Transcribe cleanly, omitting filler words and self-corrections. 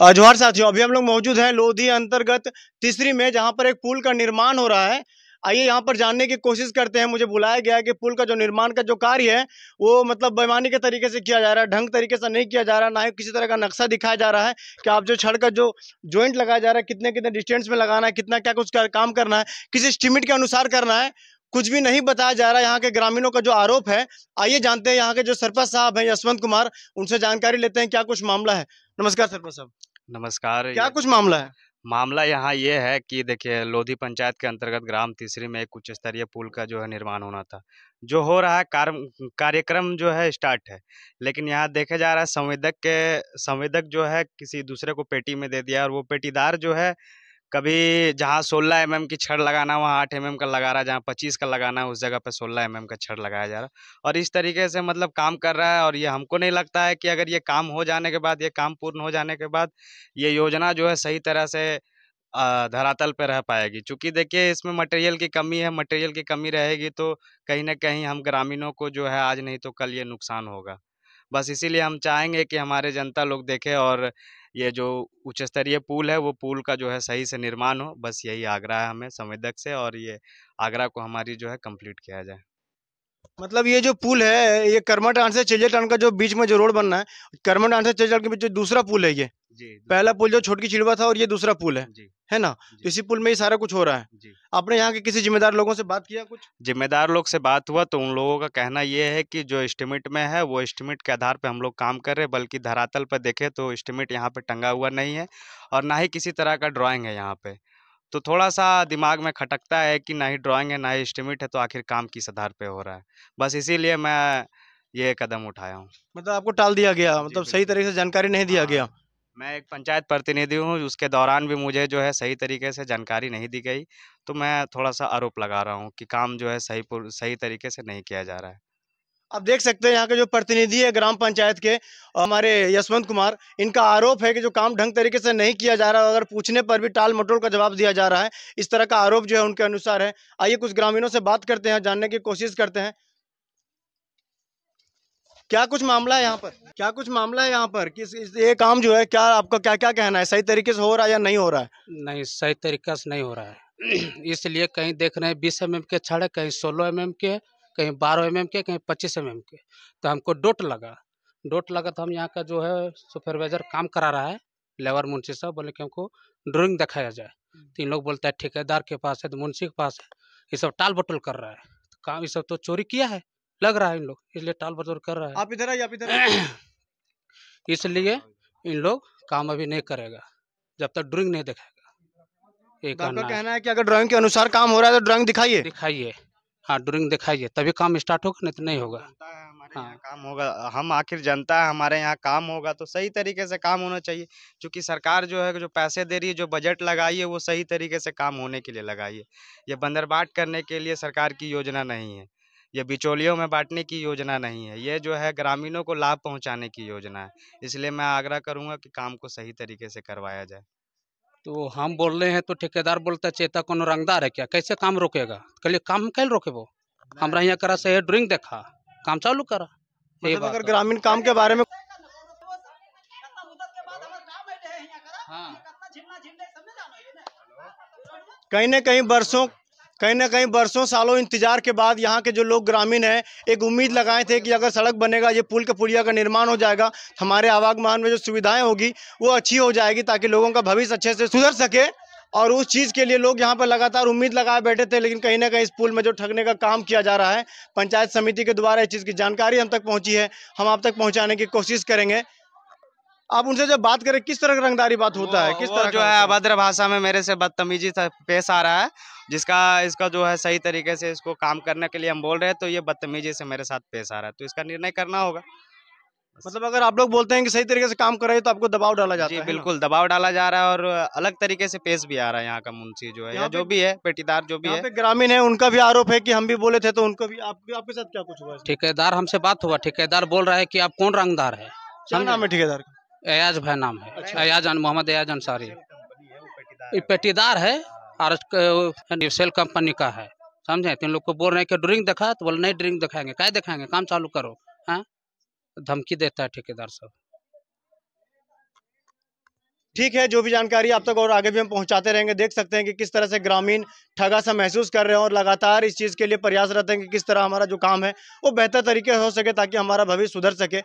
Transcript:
जोहार साथियों, अभी हम लोग मौजूद हैं लोधी अंतर्गत तीसरी में, जहां पर एक पुल का निर्माण हो रहा है। आइए यहां पर जानने की कोशिश करते हैं। मुझे बुलाया गया है कि पुल का जो निर्माण का जो कार्य है वो मतलब बेईमानी के तरीके से किया जा रहा है, ढंग तरीके से नहीं किया जा रहा है, ना ही किसी तरह का नक्शा दिखाया जा रहा है कि आप जो छड़ का जो जॉइंट लगाया जा रहा है कितने कितने डिस्टेंस में लगाना है, कितना क्या कुछ काम करना है, किस एस्टीमेट के अनुसार करना है, कुछ भी नहीं बताया जा रहा है। यहाँ के ग्रामीणों का जो आरोप है, आइए जानते हैं यहाँ के जो सरपंच साहब हैं यशवंत कुमार, उनसे जानकारी लेते हैं क्या कुछ मामला है। नमस्कार सरपंच साहब। नमस्कार। क्या कुछ मामला है? मामला यहाँ ये है कि देखिए, लोधी पंचायत के अंतर्गत ग्राम तीसरी में एक उच्च स्तरीय पुल का जो है निर्माण होना था, जो हो रहा है। कार्यक्रम जो है स्टार्ट है, लेकिन यहाँ देखे जा रहा है संवेदक जो है किसी दूसरे को पेटी में दे दिया, और वो पेटीदार जो है कभी जहाँ 16 mm की छड़ लगाना वहाँ 8 mm का लगा रहा है, जहाँ 25 का लगाना है उस जगह पे 16 mm का छड़ लगाया जा रहा है, और इस तरीके से मतलब काम कर रहा है। और ये हमको नहीं लगता है कि अगर ये काम हो जाने के बाद, ये काम पूर्ण हो जाने के बाद, ये योजना जो है सही तरह से धरातल पे रह पाएगी। चूँकि देखिए, इसमें मटेरियल की कमी है, मटेरियल की कमी रहेगी तो कहीं न कहीं हम ग्रामीणों को जो है आज नहीं तो कल ये नुकसान होगा। बस इसीलिए हम चाहेंगे कि हमारे जनता लोग देखें, और ये जो उच्च स्तरीय पुल है वो पुल का जो है सही से निर्माण हो। बस यही आग्रह है हमें संवेदक से, और ये आग्रह को हमारी जो है कंप्लीट किया जाए। मतलब ये जो पुल है, ये करमाटांड से चिल्लेटांड का जो बीच में जो रोड बनना है, करमाटांड से चिल्लेटांड के बीच जो दूसरा पुल है, ये जी। पहला पुल जो छोटकी चिड़वा था और ये दूसरा पुल है ना? तो इसी पुल में ही सारा कुछ हो रहा है। जी। आपने यहाँ के किसी जिम्मेदार लोगों से बात किया? कुछ जिम्मेदार लोग से बात हुआ तो उन लोगों का कहना ये है कि जो एस्टिमेट में है वो एस्टिमेट के आधार पे हम लोग काम कर रहे हैं, बल्कि धरातल पर देखें तो एस्टिमेट यहाँ पे टंगा हुआ नहीं है, और ना ही किसी तरह का ड्राइंग है यहाँ पे। तो थोड़ा-सा दिमाग में खटकता है कि ना ही ड्राइंग है, ना ही एस्टीमेट है, तो आखिर काम किस आधार पे हो रहा है। बस इसीलिए मैं ये कदम उठाया हूँ। मतलब आपको टाल दिया गया, जी, मतलब सही बिल्कुल। तरीके से जानकारी नहीं दिया हाँ, गया। मैं एक पंचायत प्रतिनिधि हूँ, उसके दौरान भी मुझे जो है सही तरीके से जानकारी नहीं दी गई, तो मैं थोड़ा-सा आरोप लगा रहा हूँ कि काम जो है सही तरीके से नहीं किया जा रहा है। आप देख सकते हैं यहाँ के जो प्रतिनिधि है ग्राम पंचायत के, हमारे यशवंत कुमार, इनका आरोप है कि जो काम ढंग तरीके से नहीं किया जा रहा है, अगर पूछने पर भी टाल मटोल का जवाब दिया जा रहा है। इस तरह का आरोप जो है उनके अनुसार है। आइए कुछ ग्रामीणों से बात करते हैं, जानने की कोशिश करते हैं क्या कुछ मामला है यहाँ पर। क्या कुछ मामला है यहाँ पर, ये काम जो है, क्या आपका क्या क्या कहना है, सही तरीके से हो रहा है या नहीं हो रहा है? नहीं, सही तरीका से नहीं हो रहा है। इसलिए कहीं देख रहे हैं 20 mm के छड़ है, कहीं 16 mm के, कहीं 12 mm के, कहीं 25 mm के। तो हमको डोट लगा तो हम यहाँ का जो है सुपरवाइजर काम करा रहा है, लेबर मुंशी साहब बोले कि हमको ड्राइंग दिखाया जाए। तो इन लोग बोलता है ठेकेदार के पास है, तो मुंशी के पास है, ये सब टाल बटोल कर रहा है। तो काम ये सब तो चोरी किया है लग रहा है इन लोग, इसलिए टाल बटोल कर रहा है। आप इधर आइए, आप इधर आइए। इसलिए इन लोग काम अभी नहीं करेगा जब तक ड्राइंग नहीं दिखाएगा। ये तो आपका कहना कहना है कि अगर ड्राइंग के अनुसार काम हो रहा है तो ड्राइंग दिखाइए। दिखाइए। हाँ, ड्राइंग दिखाइए तभी काम स्टार्ट होगा, नहीं तो नहीं होगा। जनता है हमारे हाँ। यहाँ, काम होगा। हम आखिर जनता है, हमारे यहाँ काम होगा तो सही तरीके से काम होना चाहिए। क्योंकि सरकार जो है, जो पैसे दे रही है, जो बजट लगाई है, वो सही तरीके से काम होने के लिए लगाई है। ये बंदरबाट करने के लिए सरकार की योजना नहीं है, ये बिचौलियों में बांटने की योजना नहीं है, ये जो है ग्रामीणों को लाभ पहुँचाने की योजना है। इसलिए मैं आग्रह करूँगा कि काम को सही तरीके से करवाया जाए। तो हम बोल रहे हैं तो ठेकेदार बोलता है चेता कोनो रंगदार है क्या, कैसे काम रोकेगा? कहलिए काम कैल रोके वो, हमरा यहाँ करा से ड्राइंग देखा, काम चालू करा। यही मतलब बात अगर है। ग्रामीण काम के बारे में हाँ। कहीं ना कहीं बरसों सालों इंतजार के बाद यहाँ के जो लोग ग्रामीण हैं, एक उम्मीद लगाए थे कि अगर सड़क बनेगा, ये पुल का पुलिया का निर्माण हो जाएगा, तो हमारे आवागमन में जो सुविधाएं होगी वो अच्छी हो जाएगी, ताकि लोगों का भविष्य अच्छे से सुधर सके। और उस चीज़ के लिए लोग यहाँ पर लगातार उम्मीद लगाए बैठे थे। लेकिन कहीं ना कहीं इस पुल में जो ठगने का काम किया जा रहा है, पंचायत समिति के द्वारा इस चीज़ की जानकारी हम तक पहुँची है, हम आप तक पहुँचाने की कोशिश करेंगे। आप उनसे जब बात करें, किस तरह का रंगदारी बात होता है, किस वो तरह जो का है होता है? अभद्र भाषा में मेरे से बदतमीजी से पेश आ रहा है, इसका जो है सही तरीके से इसको काम करने के लिए हम बोल रहे हैं, तो ये बदतमीजी से मेरे साथ पेश आ रहा है, तो इसका निर्णय करना होगा। मतलब अगर आप लोग बोलते हैं कि सही तरीके से काम कर रहे हैं तो आपको दबाव डाला जाता जी है ना? बिल्कुल, दबाव डाला जा रहा है, और अलग तरीके से पेश भी आ रहा है यहाँ का मुंशी जो है, या यहाँ जो पे भी है पेटीदार जो भी यहाँ है। पे ग्रामीण है, उनका भी आरोप है कि हम भी बोले थे, तो उनको भी आपके साथ क्या कुछ हुआ इसमें? ठेकेदार हमसे बात हुआ, ठेकेदार बोल रहा है कि आप कौन रंगदार है, क्या समझे? नाम है ठेकेदार का? एयाज भाई नाम है। अच्छा। एयाज मोहम्मद एयाज अंसारी। ये पेटीदार है और सेल कंपनी का है, समझे? तो इन लोग को बोल रहे हैं कि ड्राइंग दिखा, तो बोले नहीं ड्राइंग दिखाएंगे, क्या दिखाएंगे, काम चालू करो। हाँ, धमकी देता है ठेकेदार साहब। ठीक है, जो भी जानकारी आप तक और आगे भी हम पहुंचाते रहेंगे। देख सकते हैं कि किस तरह से ग्रामीण ठगा सा महसूस कर रहे हैं और लगातार इस चीज़ के लिए प्रयासरत हैं कि किस तरह हमारा जो काम है वो बेहतर तरीके से हो सके ताकि हमारा भविष्य सुधर सके।